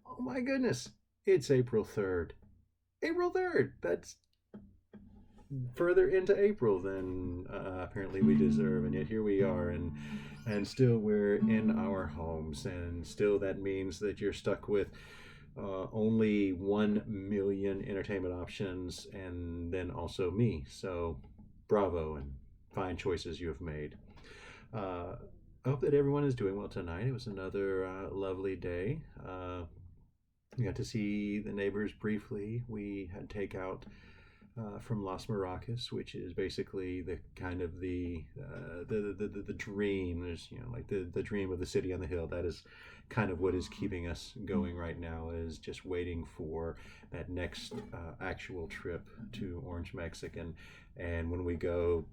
Oh my goodness, it's April 3rd. April 3rd! That's further into April than apparently we deserve, and yet here we are, and still we're in our homes, and still that means that you're stuck with only 1 million entertainment options, and then also me. So, bravo and fine choices you have made. Uh, I hope that everyone is doing well tonight. It was another lovely day. We got to see the neighbors briefly. We had takeout from Las Maracas, which is basically the kind of the dream. There's like the dream of the city on the hill. That is kind of what is keeping us going right now. Is just waiting for that next actual trip to Orange, Mexican, and when we go.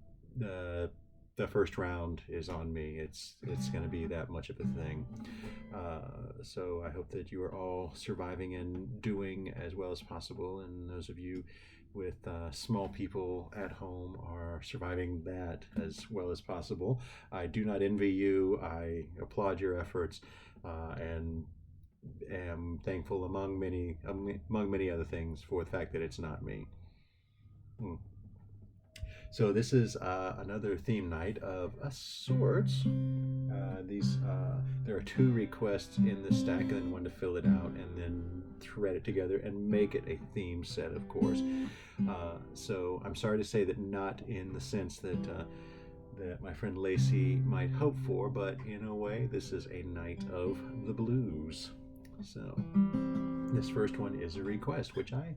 The first round is on me. It's going to be that much of a thing. So I hope that you are all surviving and doing as well as possible. And those of you with small people at home are surviving that as well as possible. I do not envy you. I applaud your efforts and am thankful among many other things for the fact that it's not me. Hmm. So this is another theme night of a sorts. These There are two requests in the stack, and then one to fill it out, and then thread it together and make it a theme set, of course. So I'm sorry to say that not in the sense that my friend Lacey might hope for, but in a way, this is a night of the blues. So this first one is a request, which I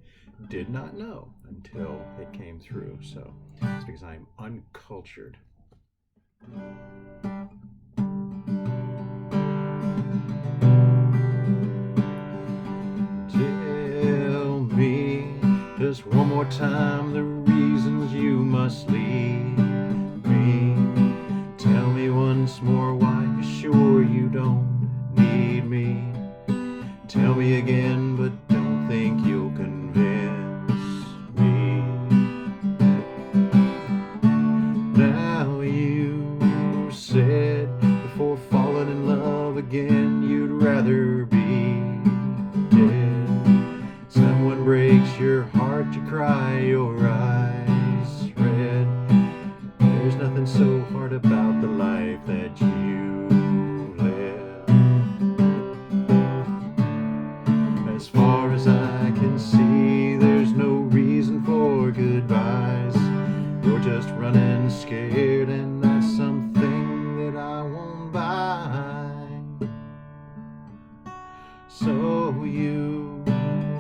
did not know until it came through. So it's because I'm uncultured. Tell me just one more time the reasons you must leave me. Tell me once more why you're sure you don't need me. Tell me again, but don't think you'll convince me. Now you said before falling in love again you'd rather be dead. Someone breaks your heart, you cry your eyes red. There's nothing so hard about the life that you live. As far as I can see, there's no reason for goodbyes. You're just running scared, and that's something that I won't buy. So you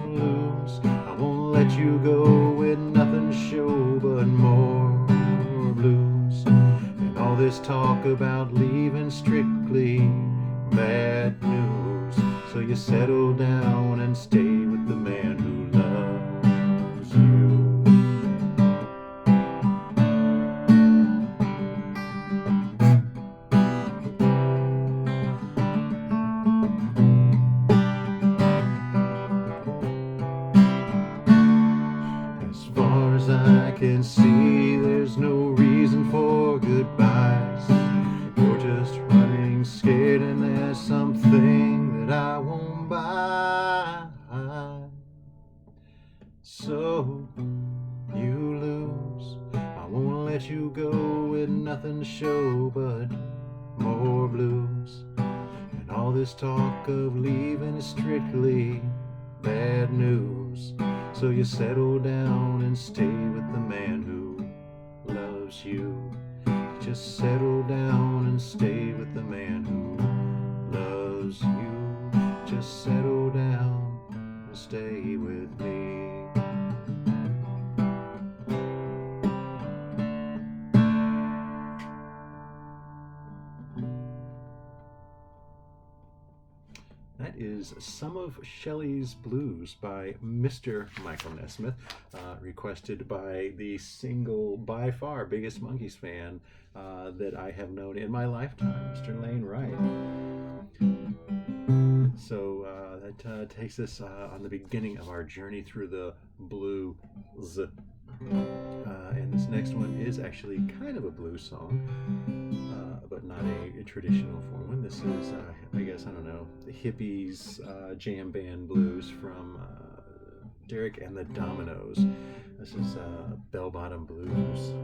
lose. I won't let you go with nothing to show but more blues. And all this talk about leaving strictly bad news. So you settle down and stay with the man who loves you. As far as I can see, there's no reason for goodbyes. You're just running scared, and there's something that I won't buy. So you lose. I won't let you go with nothing to show but more blues. And all this talk of leaving is strictly bad news. So you settle down and stay with the man who loves you. Just settle down and stay with the man who loves you. Just settle down and stay with me. That is some of Shellys Blues by Mr. Michael Nesmith, requested by the single, by far, biggest Monkees fan that I have known in my lifetime, Mr. Lane Wright. So that takes us on the beginning of our journey through the blues. And this next one is actually kind of a blues song, but not a traditional form one. This is, I guess, I don't know, the hippies jam band blues from Derek and the Dominos. This is Bell Bottom Blues.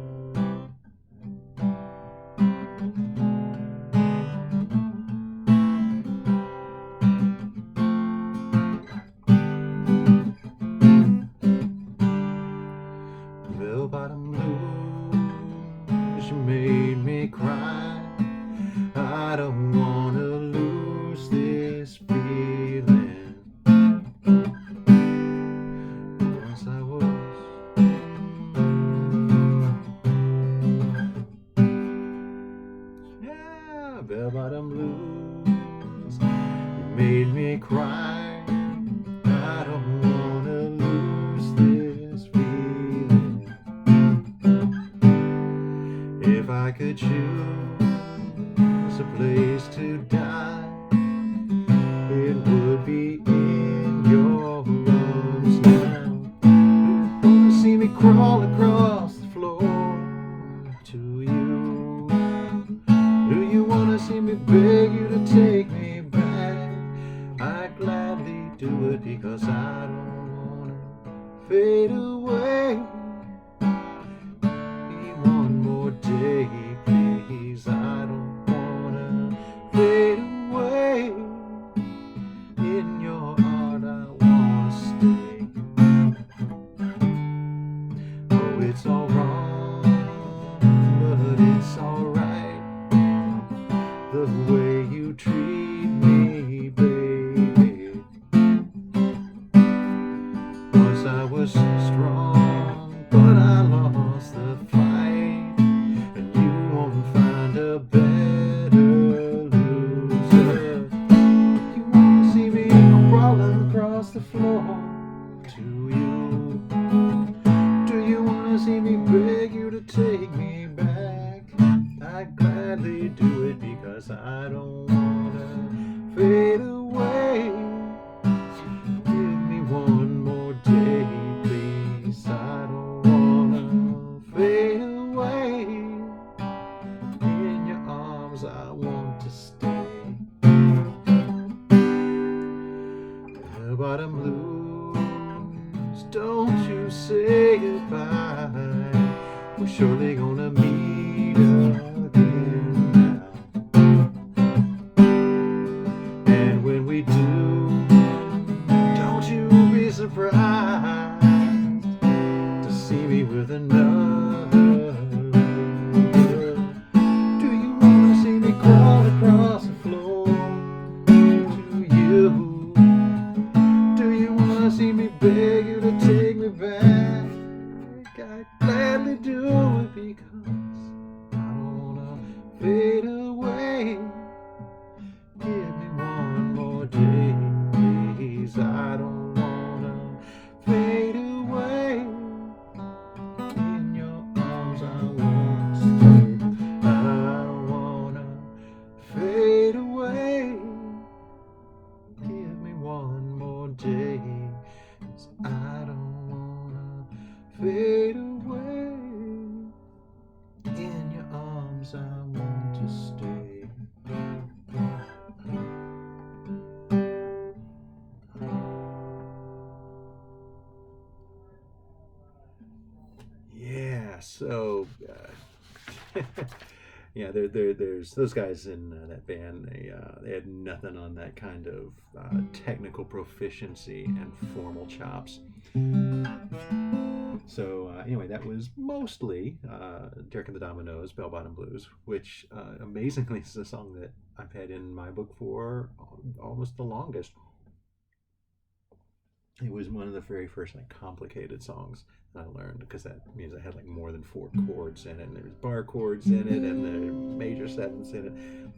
Bell Bottom Blues, you made me cry. I don't want to lose this feeling. Once I was Bell Bottom Blues, you made me cry. I don't want to lose this feeling. If I could choose a place to die, it would be in your arms now. You wanna see me crawl across the floor to you? Do you wanna see me beg you to take me back? I'd gladly do it because I don't wanna fade away. Be one more day, please. I don't wanna fade away. In your heart I wanna stay. Oh, it's all wrong, but it's alright. The way you treat me, baby. Once I was strong, but I lost the fight. And you won't find a better loser. You wanna see me crawling across the floor to you? Do you wanna see me beg you to take me back? I'd gladly do it because I don't wanna fade away. Give me one more day, please. I don't wanna fade away. In your arms I want to stay. Bell Bottom Blues, don't you say goodbye. We're surely gonna meet again now. And when we do, don't you be surprised to see me with another. Do you wanna see me crawl across the floor to you? Do you wanna see me beg you to take me back? I'd gladly do it because I don't wanna fade away. Give me one more day, please. I don't wanna fade away. In your arms I want to stay. I don't wanna fade away. Give me one more day, 'cause I don't wanna fade away. In your arms I want to stay. Yeah, so yeah, there's those guys in that band. They had nothing on that kind of technical proficiency and formal chops. So anyway, that was mostly Derek and the Dominos, Bell Bottom Blues, which amazingly is a song that I've had in my book for almost the longest. It was one of the very first like complicated songs that I learned, because that means I had like more than 4 chords in it, and there was bar chords in it, and the major sevenths in it.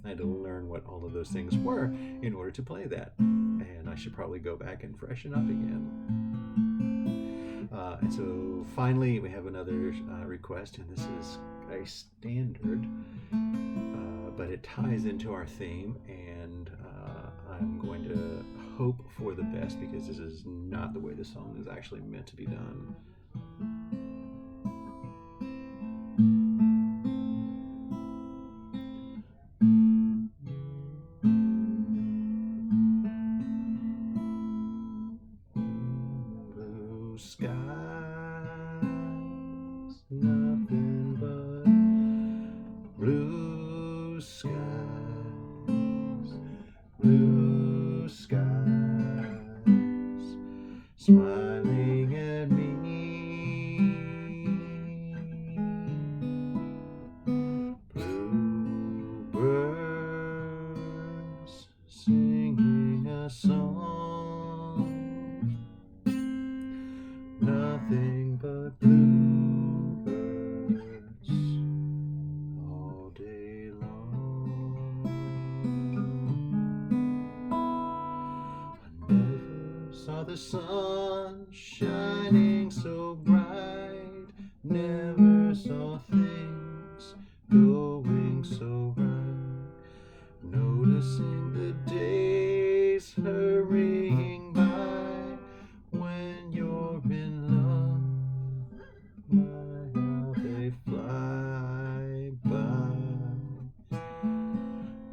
I had to learn what all of those things were in order to play that, and I should probably go back and freshen up again. And so finally we have another request, and this is a standard, but it ties into our theme, and I'm going to hope for the best, because this is not the way the song is actually meant to be done. skies, nothing but blue skies, blue skies, smiling at me. Bluebirds singing a song, nothing but bluebirds all day long. I never saw the sun shining so bright, never saw things going so right, noticing the days hurrying by when you're in love. My, how they fly by.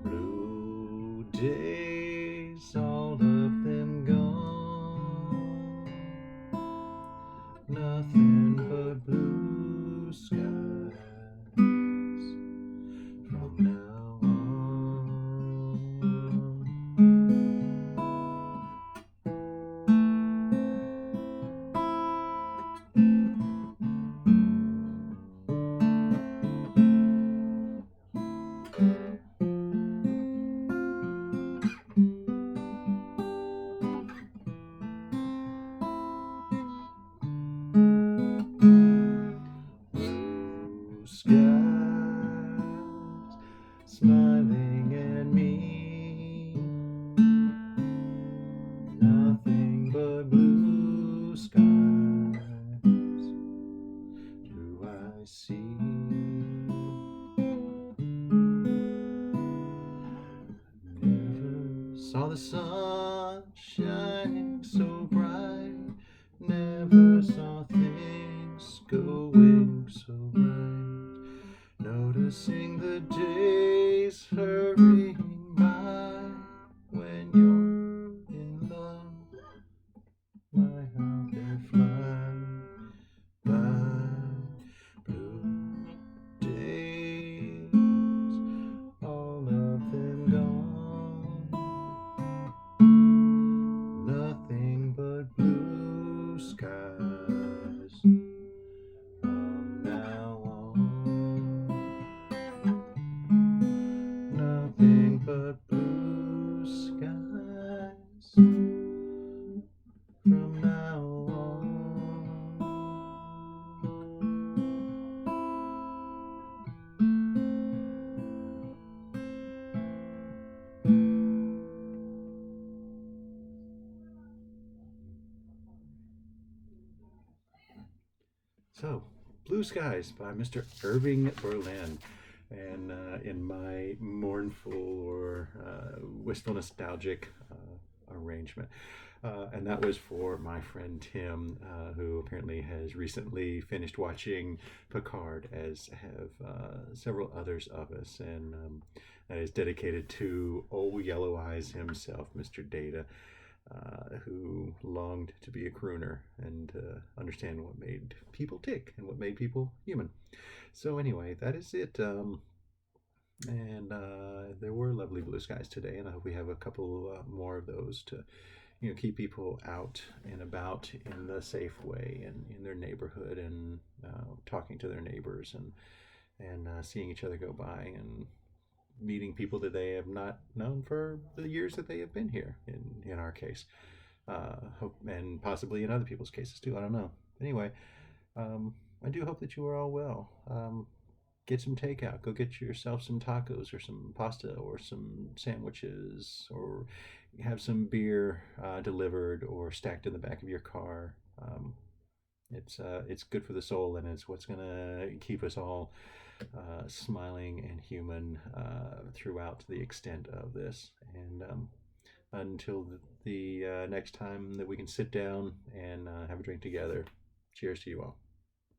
Blue days, all of them gone. Nothing but blue skies from now on. Blue skies smiling at me, nothing but blue skies do I see. Never saw the sun shining so bright, never saw things going so right, noticing the days hurrying by when you're in love. My, how they fly by. Blue days, all of them gone. Nothing but blue skies from now on. Nothing but blue skies from now on. So, Blue Skies by Mr. Irving Berlin. And in my mournful or wistful nostalgic arrangement. And that was for my friend Tim, who apparently has recently finished watching Picard, as have several others of us. And that is dedicated to old Yellow Eyes himself, Mr. Data, who longed to be a crooner and understand what made people tick and what made people human. So anyway, that is it. And there were lovely blue skies today, and I hope we have a couple more of those to, keep people out and about in the safe way and in their neighborhood and talking to their neighbors and seeing each other go by and meeting people that they have not known for the years that they have been here. In our case, hope, and possibly in other people's cases too. I don't know. Anyway, I do hope that you are all well. Get some takeout. Go get yourself some tacos or some pasta or some sandwiches, or have some beer delivered or stacked in the back of your car. It's good for the soul, and it's what's gonna keep us all smiling and human throughout the extent of this. And until the next time that we can sit down and have a drink together, cheers to you all.